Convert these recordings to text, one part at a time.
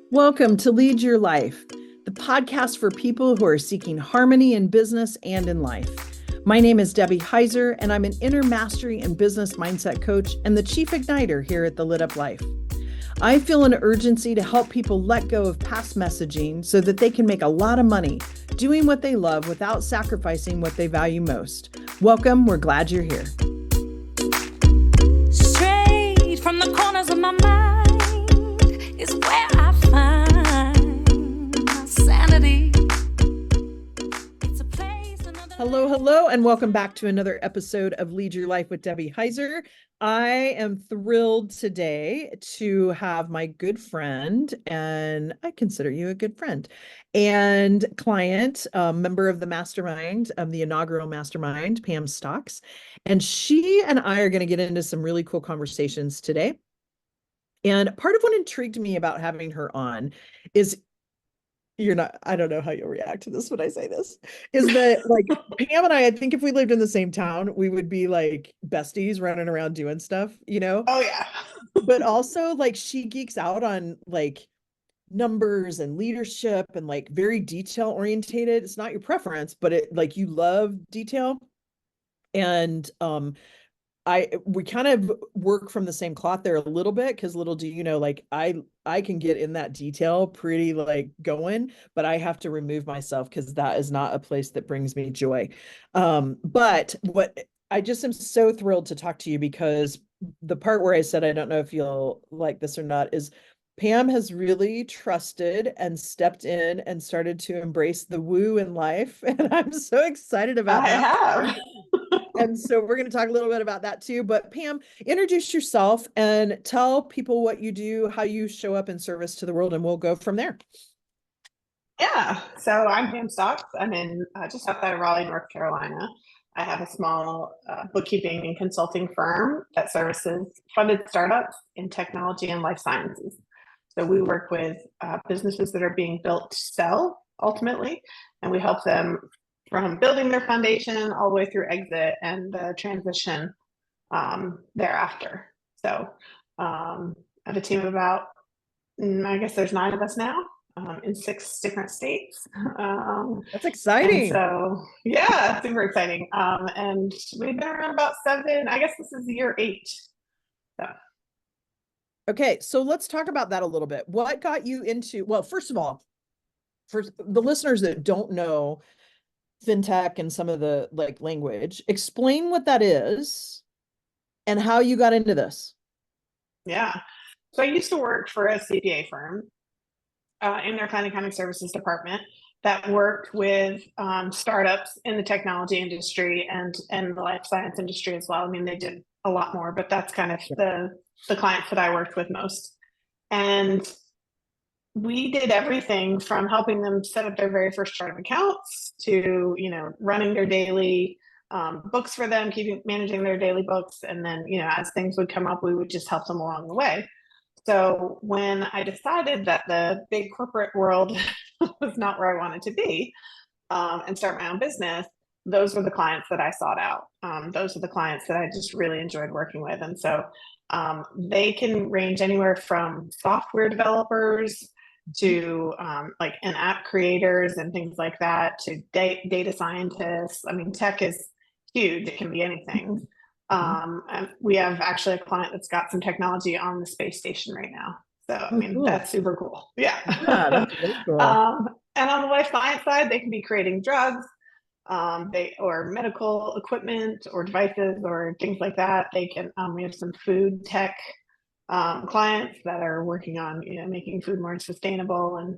Welcome to Lead Your Life, the podcast for people who are seeking harmony in business and in life. My name is Debbie Heiser, and I'm an inner mastery and business mindset coach and the chief igniter here at the Lit Up Life. I feel an urgency to help people let go of past messaging so that they can make a lot of money doing what they love without sacrificing what they value most. Welcome. We're glad you're here. Straight from the corners of my mind is where I find my sanity. It's a place, Hello, and welcome back to another episode of Lead Your Life with Debbie Heiser. I am thrilled today to have my good friend, and I consider you a good friend, and client, member of the mastermind, the inaugural mastermind, Pam Stocks. And she and I are going to get into some really cool conversations today. And part of what intrigued me about having her on is I don't know how you'll react to this when I say this, is that like Pam and I think if we lived in the same town, we would be like besties running around doing stuff, Oh yeah. but also like she geeks out on like numbers and leadership and like very detail orientated. It's not your preference, but it like you love detail. And we kind of work from the same cloth there a little bit, because little do you know, like I can get in that detail pretty like going, but I have to remove myself because that is not a place that brings me joy. But what I just am so thrilled to talk to you, because the part where I said I don't know if you'll like this or not is Pam has really trusted and stepped in and started to embrace the woo in life. And I'm so excited about I that. have. And so we're going to talk a little bit about that too. But Pam, introduce yourself and tell people what you do, how you show up in service to the world, and we'll go from there. Yeah. So I'm Pam Stocks. I'm in just outside of Raleigh, North Carolina. I have a small bookkeeping and consulting firm that services funded startups in technology and life sciences. So we work with businesses that are being built to sell ultimately, and we help them from building their foundation all the way through exit and the transition thereafter. So I have a team of about, I guess there's 9 of us now in 6 different states. That's exciting. So yeah, super exciting. And we've been around about 7, I guess this is year 8. So. Okay, so let's talk about that a little bit. What got you into, well, first of all, for the listeners that don't know fintech and some of the like language, explain what that is and how you got into this. Yeah. So I used to work for a CPA firm in their accounting services department that worked with startups in the technology industry and the life science industry as well. I mean, they did a lot more, but that's kind of the clients that I worked with most. And we did everything from helping them set up their very first chart of accounts to, running their daily books for them, managing their daily books. And then, as things would come up, we would just help them along the way. So when I decided that the big corporate world was not where I wanted to be and start my own business, those were the clients that I sought out. Those are the clients that I just really enjoyed working with. And so they can range anywhere from software developers to like an app creators and things like that, to data scientists. I mean, tech is huge. It can be anything. We have actually a client that's got some technology on the space station right now. So, I mean, cool. That's super cool. Yeah. That's really cool. And on the life science side, they can be creating drugs, or medical equipment or devices or things like that. They can, we have some food tech clients that are working on, making food more sustainable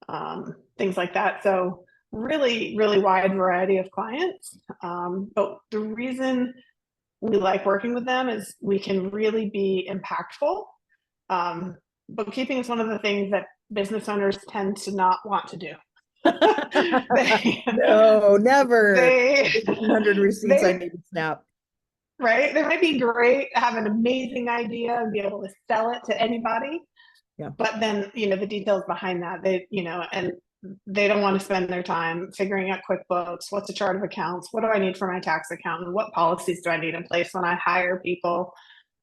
and things like that. So really, really wide variety of clients. But the reason we like working with them is we can really be impactful. Bookkeeping is one of the things that business owners tend to not want to do. No, never. 100 receipts I need to snap. Right? They might be great, have an amazing idea and be able to sell it to anybody. Yeah. But then, the details behind that, and they don't want to spend their time figuring out QuickBooks. What's a chart of accounts? What do I need for my tax accountant? What policies do I need in place when I hire people?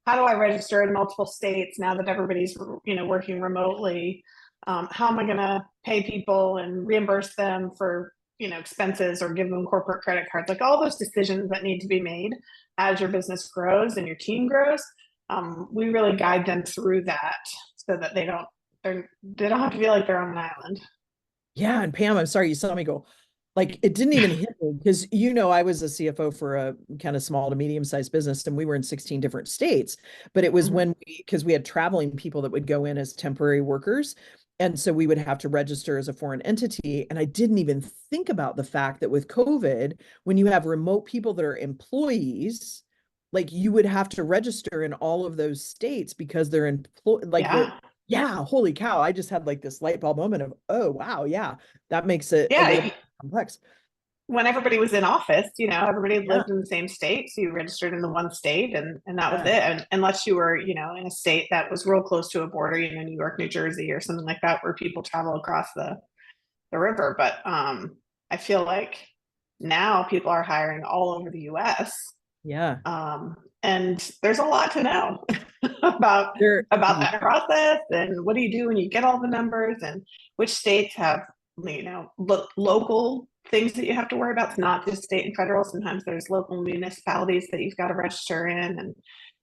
How do I register in multiple states now that everybody's, working remotely? How am I going to pay people and reimburse them for, expenses or give them corporate credit cards? Like all those decisions that need to be made as your business grows and your team grows. We really guide them through that so that they don't have to feel like they're on an island. Yeah. And Pam, I'm sorry, you saw me go, like, it didn't even hit me because, I was a CFO for a kind of small to medium sized business and we were in 16 different states. But it was when because we had traveling people that would go in as temporary workers. And so we would have to register as a foreign entity. And I didn't even think about the fact that with COVID, when you have remote people that are employees, like you would have to register in all of those states because they're employed, like the, Yeah. yeah, holy cow. I just had like this light bulb moment of, oh, wow. Yeah, that makes it a little Yeah. complex. When everybody was in office, everybody Yeah, lived in the same state. So you registered in the one state and that was yeah, it. And unless you were, in a state that was real close to a border, New York, New Jersey, or something like that, where people travel across the river. But I feel like now people are hiring all over the US. yeah. And there's a lot to know about There, about that process and what do you do when you get all the numbers and which states have local things that you have to worry about. It's not just state and federal. Sometimes there's local municipalities that you've got to register in and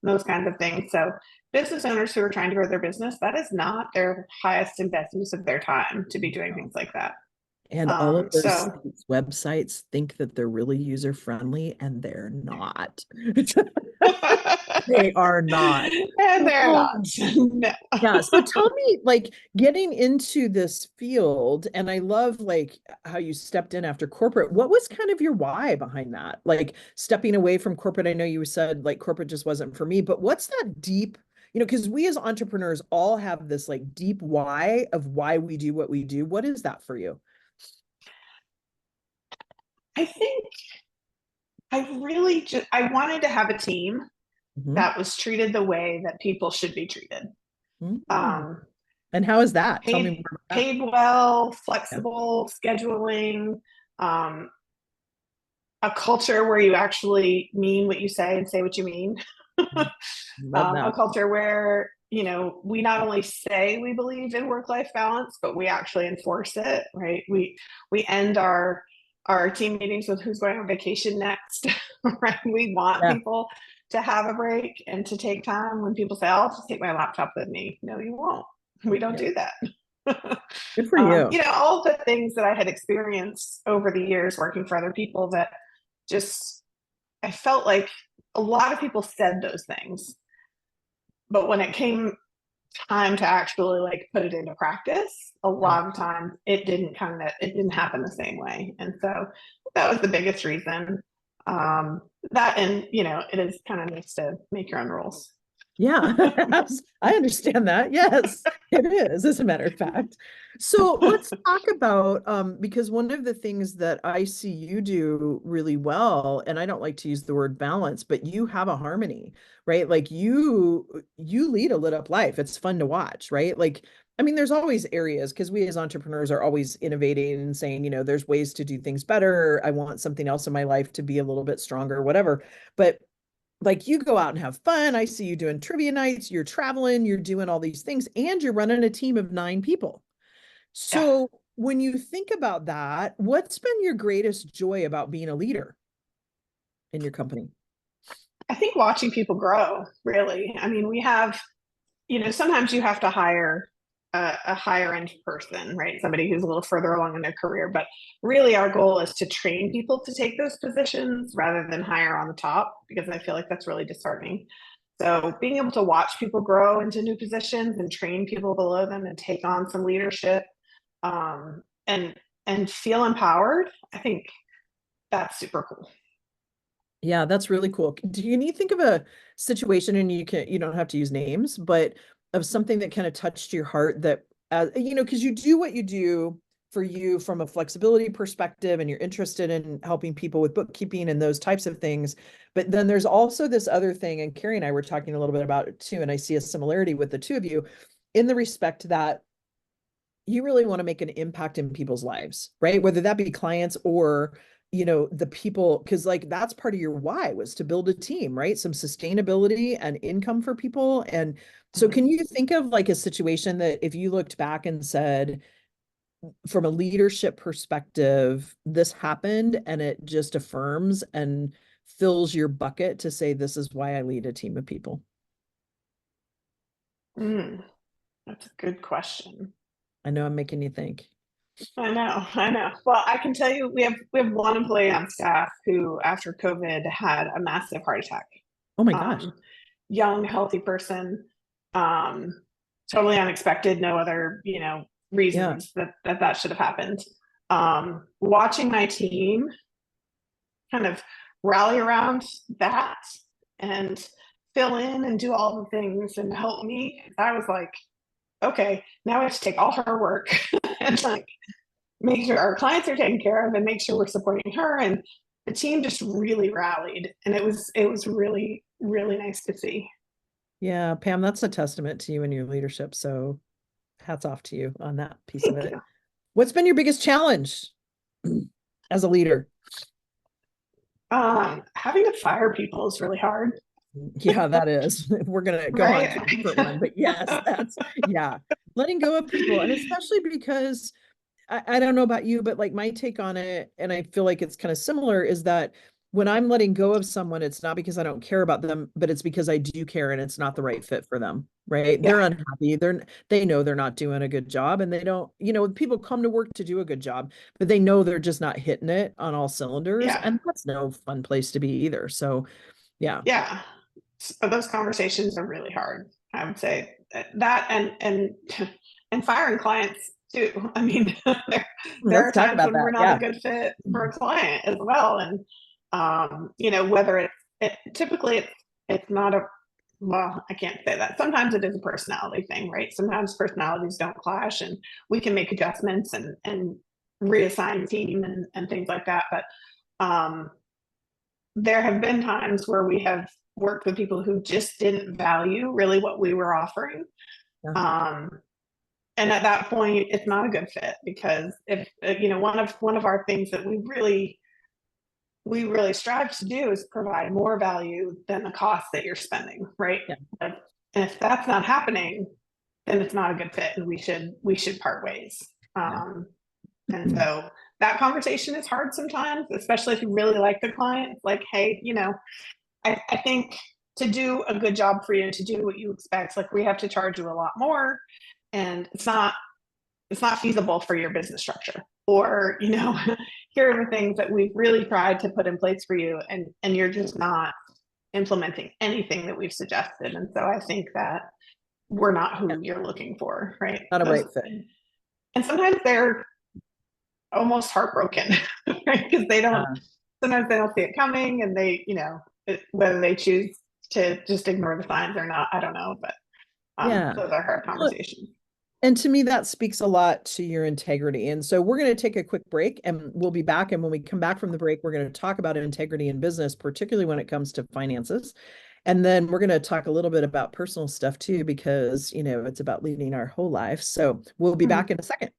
those kinds of things. So business owners who are trying to grow their business, that is not their highest and best use of their time to be doing things like that. and all of those So websites think that they're really user friendly and they're not. They are not. and they're not. Oh, No. yeah. So tell me, like, getting into this field, and I love like how you stepped in after corporate. What was kind of your why behind that? Like stepping away from corporate. I know you said like corporate just wasn't for me, but what's that deep, because we as entrepreneurs all have this like deep why of why we do what we do. What is that for you? I think I wanted to have a team Mhm. that was treated the way that people should be treated. Mhm. Um, And how is that? Tell me more paid about that. paid well, Yeah. flexible scheduling, um, a culture where you actually mean what you say and say what you mean. Love A that. culture where we not only say we believe in work-life balance, but we actually enforce it. Right? We end our team meetings with who's going on vacation next. Right? We want Yeah. people to have a break and to take time. When people say, "I'll just take my laptop with me," no, you won't. We don't Yeah. do that. Good for you. All the things that I had experienced over the years working for other people that just I felt like a lot of people said those things, but when it came time to actually like put it into practice, a Yeah. lot of times it didn't happen the same way. And so that was the biggest reason. That and it is kind of nice to make your own rules. Yeah, I understand that. Yes, it is, as a matter of fact. So let's talk about because one of the things that I see you do really well, and I don't like to use the word balance, but you have a harmony, right? Like you lead a lit up life. It's fun to watch, right? Like, I mean, there's always areas because we as entrepreneurs are always innovating and saying, there's ways to do things better. I want something else in my life to be a little bit stronger, whatever. But like you go out and have fun. I see you doing trivia nights, you're traveling, you're doing all these things, and you're running a team of 9 people. Yeah. So when you think about that, what's been your greatest joy about being a leader in your company? I think watching people grow, really. I mean, we have, sometimes you have to hire a higher end person, right? Somebody who's a little further along in their career. But really, our goal is to train people to take those positions rather than hire on the top, because I feel like that's really disheartening. So being able to watch people grow into new positions and train people below them and take on some leadership, and feel empowered, I think that's super cool. Yeah, that's really cool. Do you think of a situation, and you don't have to use names, but of something that kind of touched your heart that, because you do what you do for you from a flexibility perspective and you're interested in helping people with bookkeeping and those types of things. But then there's also this other thing, and Carrie and I were talking a little bit about it too, and I see a similarity with the two of you in the respect that you really want to make an impact in people's lives, right? Whether that be clients or the people, because like that's part of your why was to build a team, right? Some sustainability and income for people. And so can you think of like a situation that if you looked back and said, from a leadership perspective, this happened and it just affirms and fills your bucket to say, this is why I lead a team of people? That's a good question. I know I'm making you think. I know. Well, I can tell you, we have one employee on staff who, after COVID, had a massive heart attack. Oh my gosh. Young, healthy person, totally unexpected, no other, reasons that should have happened. Watching my team kind of rally around that and fill in and do all the things and help me, I was like, okay, now I have to take all her work and like make sure our clients are taken care of and make sure we're supporting her. And the team just really rallied, and it was really, really nice to see. Yeah, Pam, that's a testament to you and your leadership. So hats off to you on that piece of it. What's been your biggest challenge as a leader? Having to fire people is really hard. Yeah, that is. We're gonna go on to a different one, but yes, letting go of people. And especially because I don't know about you, but like my take on it, and I feel like it's kind of similar, is that when I'm letting go of someone, it's not because I don't care about them, but it's because I do care and it's not the right fit for them, right? They're unhappy. They know they're not doing a good job, and they don't, people come to work to do a good job, but they know they're just not hitting it on all cylinders. And that's no fun place to be either. So yeah. So those conversations are really hard. I would say that, and firing clients too. I mean, there are times when we're not a good fit for a client as well. And, whether typically it's not well, I can't say that. Sometimes it is a personality thing, right? Sometimes personalities don't clash and we can make adjustments and reassign the team and things like that. But there have been times where we have worked with people who just didn't value really what we were offering. And at that point, it's not a good fit, because if one of our things that we really strive to do is provide more value than the cost that you're spending, right? And if that's not happening, then it's not a good fit, and we should part ways. And so that conversation is hard sometimes, especially if you really like the client. It's like, hey, I think to do a good job for you and to do what you expect, like we have to charge you a lot more, and it's not feasible for your business structure. Or, here are the things that we've really tried to put in place for you, and you're just not implementing anything that we've suggested. And so I think that we're not who you're looking for, right? Not a right fit. And sometimes they're almost heartbroken, right? Because sometimes they don't see it coming, and they, whether they choose to just ignore the signs or not, I don't know. But those are hard conversations. And to me, that speaks a lot to your integrity. And so we're going to take a quick break, and we'll be back. And when we come back from the break, we're going to talk about integrity in business, particularly when it comes to finances. And then we're going to talk a little bit about personal stuff too, because, it's about leading our whole life. So we'll be back in a second.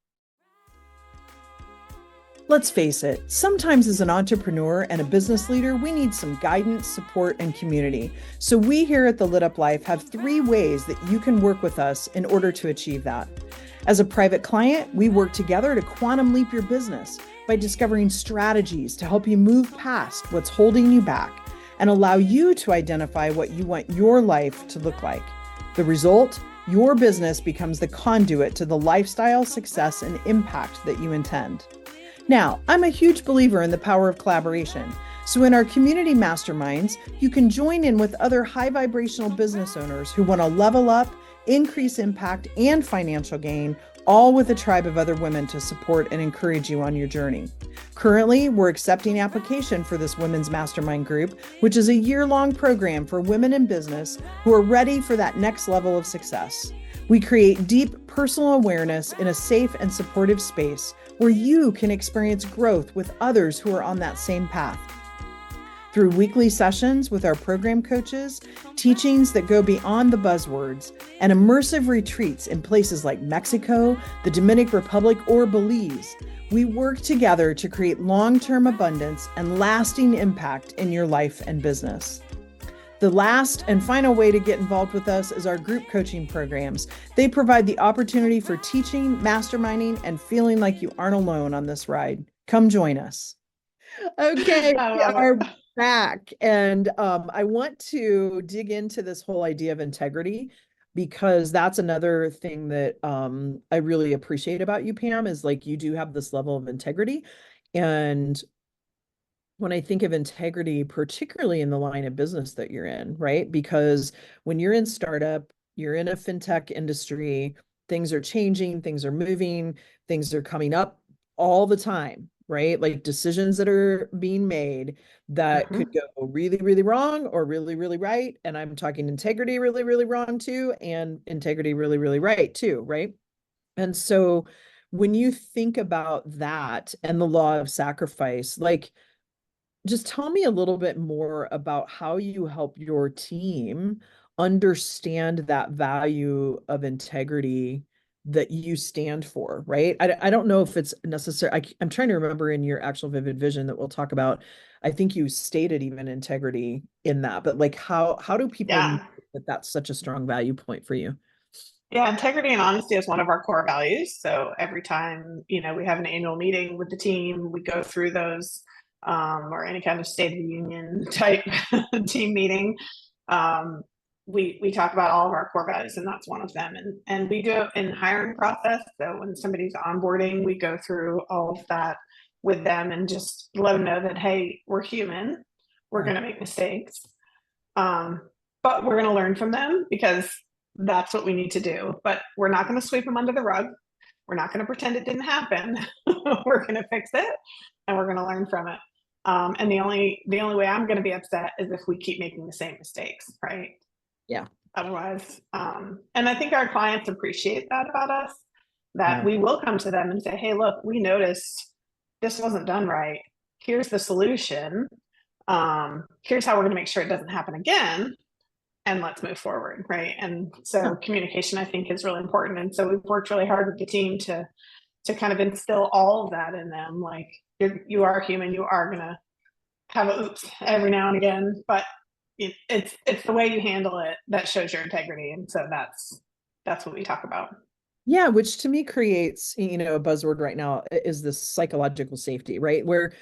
Let's face it, sometimes as an entrepreneur and a business leader, we need some guidance, support, and community. So we here at The Lit Up Life have 3 ways that you can work with us in order to achieve that. As a private client, we work together to quantum leap your business by discovering strategies to help you move past what's holding you back and allow you to identify what you want your life to look like. The result? Your business becomes the conduit to the lifestyle, success, and impact that you intend. Now, I'm a huge believer in the power of collaboration. So in our community masterminds, you can join in with other high vibrational business owners who want to level up, increase impact, and financial gain, all with a tribe of other women to support and encourage you on your journey. Currently, we're accepting application for this women's mastermind group, which is a year-long program for women in business who are ready for that next level of success. We create deep personal awareness in a safe and supportive space where you can experience growth with others who are on that same path. through weekly sessions with our program coaches, teachings that go beyond the buzzwords, and immersive retreats in places like Mexico, the Dominican Republic, or Belize. We work together to create long-term abundance and lasting impact in your life and business. The last and final way to get involved with us is our group coaching programs. They provide the opportunity for teaching, masterminding, and feeling like you aren't alone on this ride. Come join us. Okay, we are back. And I want to dig into this whole idea of integrity, because that's another thing that I really appreciate about you, Pam, is like you do have this level of integrity. And when I think of integrity, particularly in the line of business that you're in, right? Because when you're in startup, you're in a fintech industry, things are changing, things are moving, things are coming up all the time, right? Like decisions that are being made that could go really, really wrong or really, really right. And I'm talking integrity really, really wrong too, and integrity really, really right too, right? And so when you think about that and the law of sacrifice, like, just tell me a little bit more about how you help your team understand that value of integrity that you stand for, right? I don't know if it's necessary. I'm trying to remember in your actual vivid vision that we'll talk about. I think you stated even integrity in that, but like how do people know Yeah. that that's such a strong value point for you? Yeah, integrity and honesty is one of our core values. So every time, we have an annual meeting with the team, we go through those, or any kind of State of the Union type team meeting. We talk about all of our core values, and that's one of them. And we do it in hiring process. So when somebody's onboarding, we go through all of that with them and just let them know that, hey, we're human, we're going to make mistakes, but we're going to learn from them, because that's what we need to do. But we're not going to sweep them under the rug. We're not going to pretend it didn't happen. We're going to fix it, and we're going to learn from it. And the only way I'm going to be upset is if we keep making the same mistakes, right? Yeah. Otherwise, and I think our clients appreciate that about us, that we will come to them and say, hey, look, we noticed this wasn't done right. Here's the solution. Here's how we're going to make sure it doesn't happen again. And let's move forward, right? And so communication, I think, is really important. And so we've worked really hard with the team to kind of instill all of that in them. Like, you are human, you are gonna have oops every now and again, but it's the way you handle it that shows your integrity. And so that's what we talk about. Yeah, which to me creates, a buzzword right now is this psychological safety, right? Where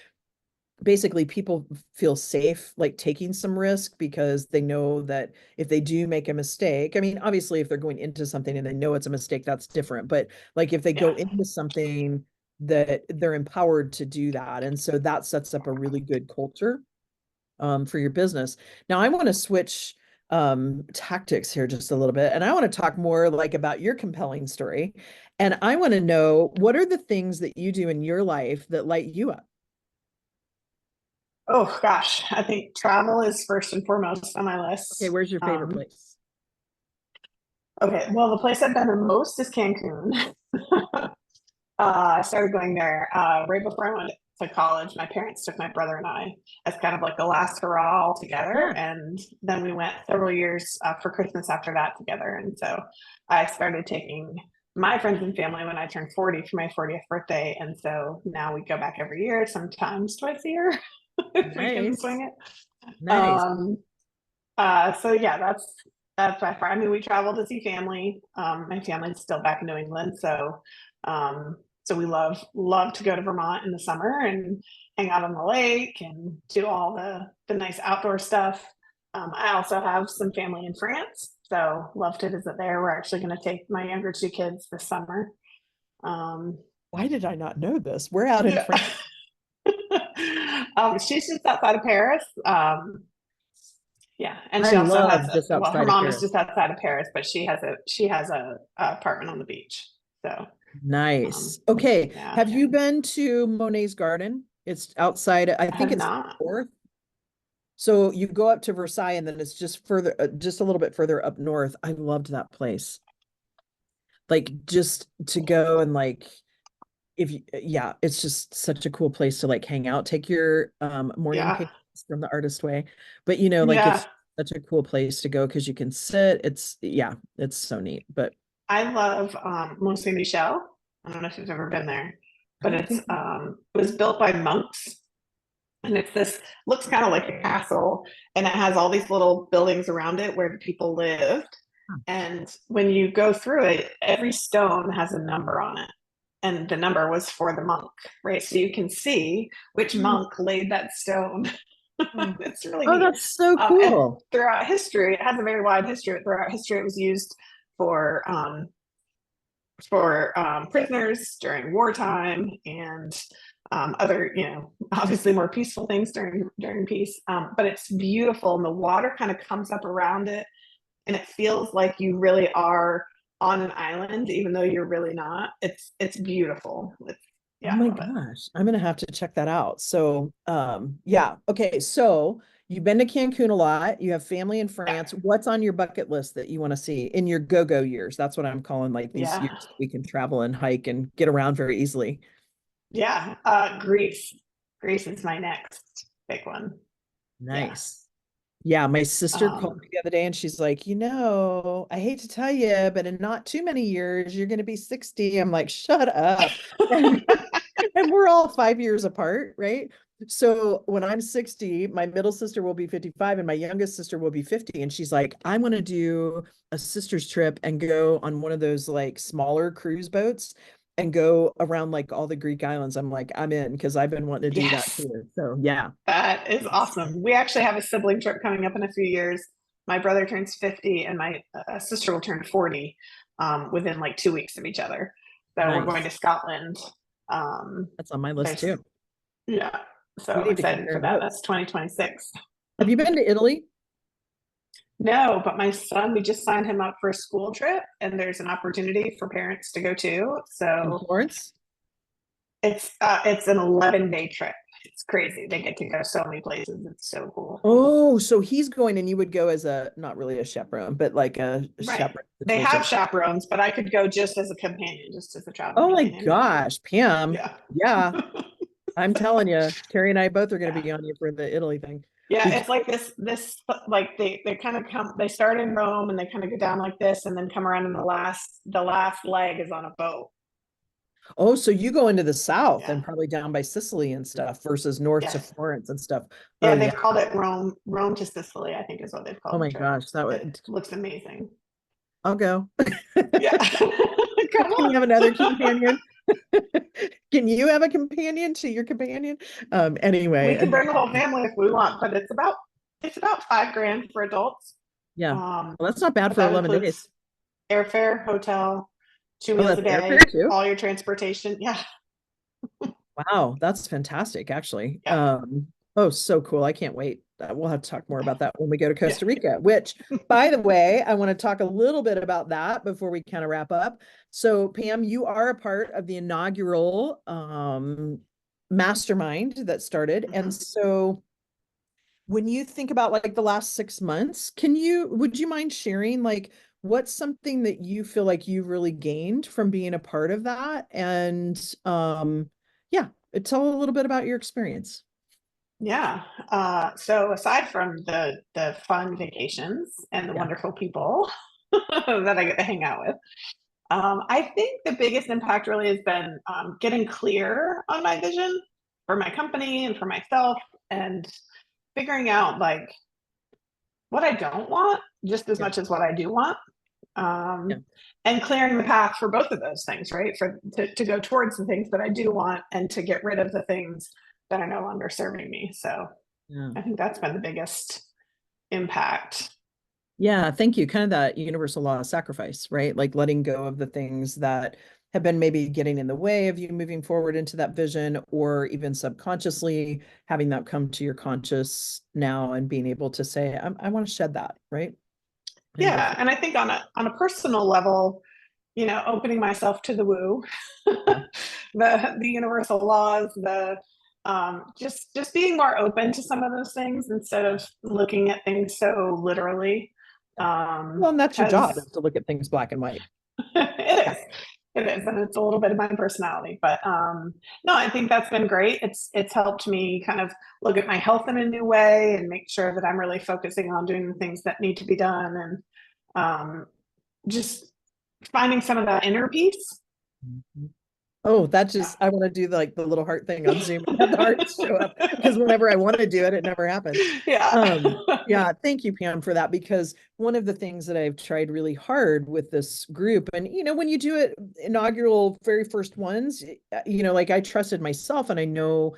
basically people feel safe like taking some risk because they know that if they do make a mistake, I mean, obviously if they're going into something and they know it's a mistake, that's different. But like if they go into something, that they're empowered to do that. And so that sets up a really good culture for your business. Now I want to switch tactics here just a little bit, and I want to talk more like about your compelling story. And I want to know, what are the things that you do in your life that light you up? Oh gosh, I think travel is first and foremost on my list. Okay, where's your favorite place? Okay, well, the place I've been the most is Cancun. I started going there right before I went to college. My parents took my brother and I as kind of like the last hurrah all together. And then we went several years for Christmas after that together. And so I started taking my friends and family when I turned 40 for my 40th birthday. And so now we go back every year, sometimes twice a year, if we can swing it. Nice. So yeah, that's by far. I mean, we travel to see family. My family's still back in New England, so so we love to go to Vermont in the summer and hang out on the lake and do all the nice outdoor stuff. I also have some family in France, so love to visit there. We're actually going to take my younger two kids this summer. Why did I not know this? We're out in France. She's just outside of Paris. Yeah, and she I also love has just well, her outside of mom is Paris. just outside of Paris, but she has a apartment on the beach. So Nice. Okay. yeah. Have you been to Monet's Garden? It's outside, I think have it's not. north. So you go up to Versailles and then it's just further, just a little bit further up north. I loved that place. Like just to go and like, if you, yeah, it's just such a cool place to like hang out, take your morning Yeah. paper from the artist way. But you know, like Yeah, it's such a cool place to go because you can sit. It's yeah, it's so neat. But I love Mont Saint Michel. I don't know if you've ever been there, I but don't think it was built by monks, and it's this looks kind of like a castle, and it has all these little buildings around it where the people lived. And when you go through it, every stone has a number on it, and the number was for the monk, right? So you can see which monk laid that stone. oh, It's really oh, neat. that's so And cool. throughout history, it has a very wide history. Throughout history, it was used for prisoners during wartime and other, obviously more peaceful things during peace. But it's beautiful, and the water kind of comes up around it, and it feels like you really are on an island, even though you're really not. It's beautiful. Oh Yeah, I my love it. gosh, I'm gonna have to check that out. So, yeah, okay. So you've been to Cancun a lot. You have family in Yeah, France. What's on your bucket list that you want to see in your go-go years? That's what I'm calling like these yeah, years that we can travel and hike and get around very easily. yeah. Greece. Greece is my next big one. Yeah. Nice. Yeah, my sister called Um, me the other day and she's like, I hate to tell you, but in not too many years, you're going to be 60. I'm like, shut up. And we're all 5 years apart, right? So when I'm 60, my middle sister will be 55 and my youngest sister will be 50. And she's like, I'm going to do a sister's trip and go on one of those like smaller cruise boats and go around like all the Greek islands. I'm like, I'm in because I've been wanting to do that yes, too. So yeah. that is awesome. We actually have a sibling trip coming up in a few years. My brother turns 50 and my sister will turn 40 within like 2 weeks of each other. So we're going Nice. to Scotland. Um, That's on my list there's, too. yeah, so We I'm need to excited compare for that. notes. That's 2026. Have you been to Italy? No, but my son, we just signed him up for a school trip, and there's an opportunity for parents to go too. In So Florence? it's an 11-day trip. It's crazy. They get to go so many places. It's so cool. Oh, so he's going and you would go as a, not really a chaperone, but like a Right. chaperone They have situation. chaperones, but I could go just as a companion, just as a travel Oh my companion. gosh, Pam. Yeah. Yeah, I'm telling you, Terry and I both are going to be on you for the Italy thing. Yeah, Did you, it's like this like they kind of come they start in Rome and they kind of go down like this and then come around, and the last leg is on a boat. oh, so you go into the south Yeah. and probably down by Sicily and stuff versus north to Yes. Florence and stuff. Oh Yeah, yeah. they've called it Rome to Sicily, I think is what they've Oh called the my trip. gosh, that It would, looks amazing. I'll go. Yeah. Come Can you on. have another companion? Can you have a companion to your companion? We Anyway, can bring the whole family if we want, but it's about 5 grand for adults. yeah. Um, Well, that's not bad but for that 11 days. includes airfare, hotel, two Oh, meals that's a airfare day, too? all your transportation. Yeah. Wow, that's fantastic, actually. Yeah. Oh, so cool. I can't wait. We'll have to talk more about that when we go to Yeah. Costa Rica, which, by the way, I want to talk a little bit about that before we kind of wrap up. So, Pam, you are a part of the inaugural mastermind that started. And Mhm. so when you think about like the last 6 months, would you mind sharing like what's something that you feel like you've really gained from being a part of that? And yeah, tell a little bit about your experience. Yeah. So aside from the fun vacations and the Yeah. wonderful people that I get to hang out with, I think the biggest impact really has been getting clear on my vision for my company and for myself, and figuring out like what I don't want just as Yeah. much as what I do want. Yeah. And clearing the path for both of those things, right? To go towards the things that I do want and to get rid of the things that are no longer serving me. So Yeah. I think that's been the biggest impact. Yeah, thank you. Kind of that universal law of sacrifice, right? Like letting go of the things that have been maybe getting in the way of you moving forward into that vision, or even subconsciously having that come to your conscious now and being able to say, I want to shed that, right? And go Yeah, for and I think on a personal level, opening myself to the woo, yeah. the universal laws, the just being more open to some of those things instead of looking at things so literally. Well, and that's your job Has is to look at things black and white. it Yeah. is. It is, and it's a little bit of my personality, but no, I think that's been great. It's helped me kind of look at my health in a new way and make sure that I'm really focusing on doing the things that need to be done, and just finding some of that inner peace. Oh, that just, I want to do like the little heart thing on Zoom and have the hearts show up, because whenever I want to do it, it never happens. Yeah. Yeah, thank you, Pam, for that, because one of the things that I've tried really hard with this group, and when you do it inaugural very first ones, like I trusted myself and I know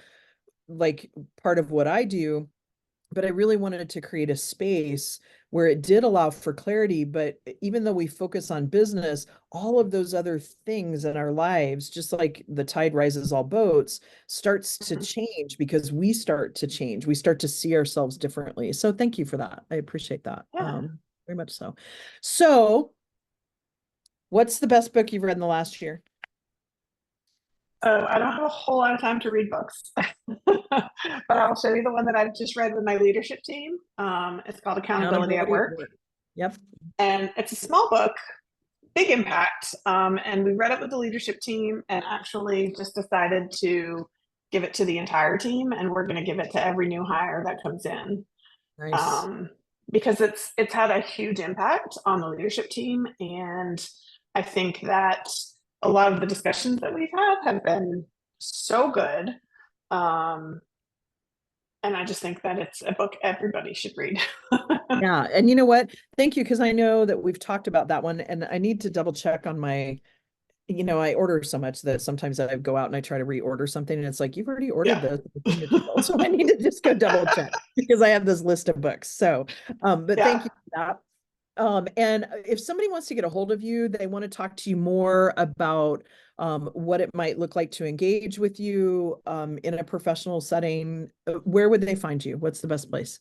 like part of what I do, but I really wanted to create a space where it did allow for clarity. But even though we focus on business, all of those other things in our lives, just like the tide rises all boats, starts to change because we start to change. We start to see ourselves differently. So thank you for that. I appreciate that. Yeah. Very much so. So what's the best book you've read in the last year? I don't have a whole lot of time to read books, but I'll show you the one that I've just read with my leadership team. It's called Accountability at Work. Yep. And it's a small book, big impact. And we read it with the leadership team and actually just decided to give it to the entire team. And we're going to give it to every new hire that comes in. Nice. Because it's had a huge impact on the leadership team. And I think that a lot of the discussions that we've had have been so good. And I just think that it's a book everybody should read. Yeah. And you know what? Thank you. Because I know that we've talked about that one, and I need to double check on my, I order so much that sometimes I go out and I try to reorder something and it's like, you've already ordered this. So I need to just go double check because I have this list of books. So, but thank you for that. And if somebody wants to get a hold of you, they want to talk to you more about what it might look like to engage with you in a professional setting, where would they find you? What's the best place?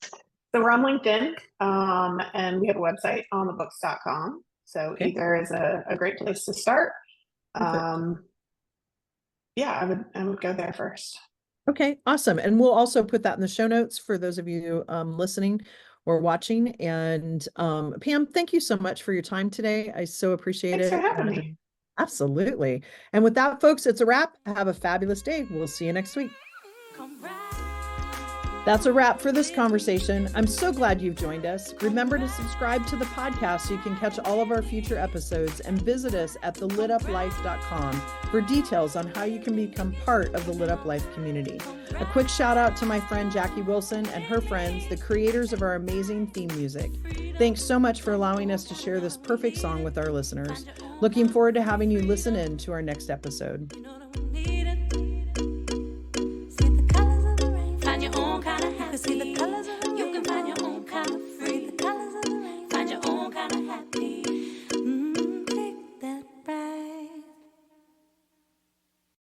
So we're on LinkedIn, and we have a website on thebooks.com. So either is a great place to start. Yeah, I would go there first. Okay, awesome. And we'll also put that in the show notes for those of you listening or watching. And Pam, thank you so much for your time today. I so appreciate it. Thanks for having me. Absolutely. And with that, folks, it's a wrap. Have a fabulous day. We'll see you next week. That's a wrap for this conversation. I'm so glad you've joined us. Remember to subscribe to the podcast so you can catch all of our future episodes, and visit us at thelituplife.com for details on how you can become part of the Lit Up Life community. A quick shout out to my friend Jackie Wilson and her friends, the creators of our amazing theme music. Thanks so much for allowing us to share this perfect song with our listeners. Looking forward to having you listen in to our next episode. See the colors